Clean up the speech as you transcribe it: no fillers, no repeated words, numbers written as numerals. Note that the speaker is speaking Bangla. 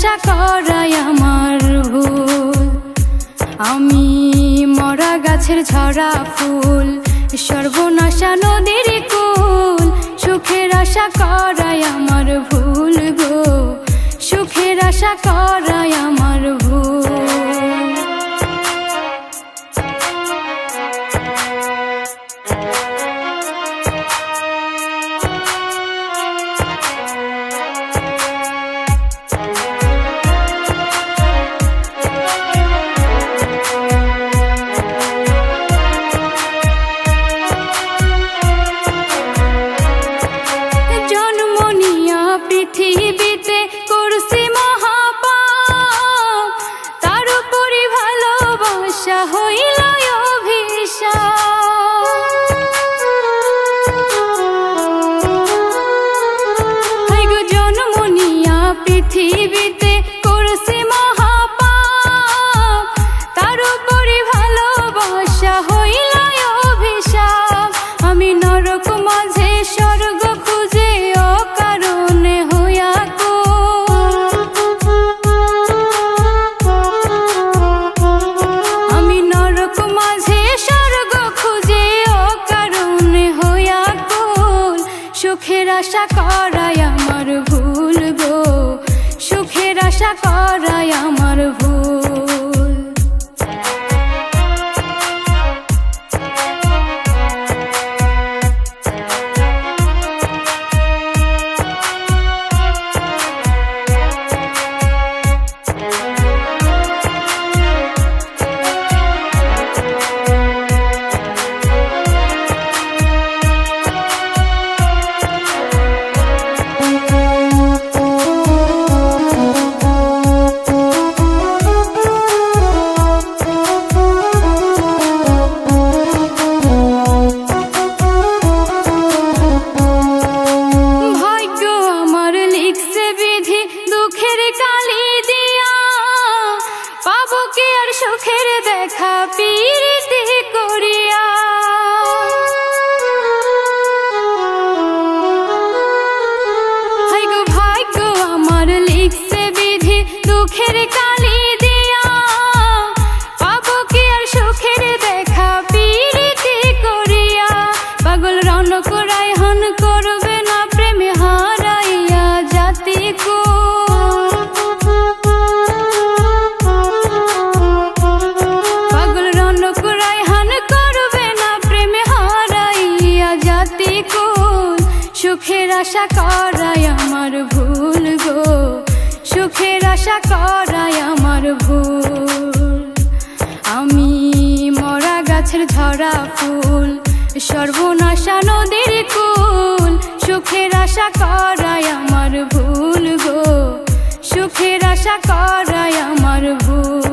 আশা করাই আমার ভুল। আমি মরা গাছের ঝরা ফুল, সর্বনাশা নদীর কুল। সুখের আশা করাই আমার ভুল গো, সুখের আশা করাই আমার ভুল। পৃথিবীতে করছি মহাপাপ, তার উপরে ভালোবাসা হইল অভিশাপ। জন্ম নিয়া পৃথিবীতে করছি মহাপাপ, তার উপরে ভালোবাসা হইল অভিশাপ। আমি নরক মাঝে স্বর্গ খুঁজে অকারণে হইয়া কুল। আমি নরক মাঝে স্বর্গ খুঁজে অকারণে হইয়া কুল। সুখের আশা করাই আমার ভুল গো, সুখের আশা করাই আমার ভুল। সুখের দেখা পীড়িতি করিয়া, হাই গো ভাগ্য আমার লিখছে বিধি দুঃখের কালি দিয়া। পাবো কি আর সুখের দেখা পীড়িতি করিয়া। পাগল রনক রায়হান করবে না প্রেমে হারাইয়া জাতি কো। সুখের আশা করাই আমার ভুল গো, সুখের আশা করাই আমার ভুল। আমি মরা গাছের ঝরা ফুল, সর্বনাশা নদীর কুল। সুখের আশা করাই আমার ভুল গো, সুখের আশা করাই আমার ভুল।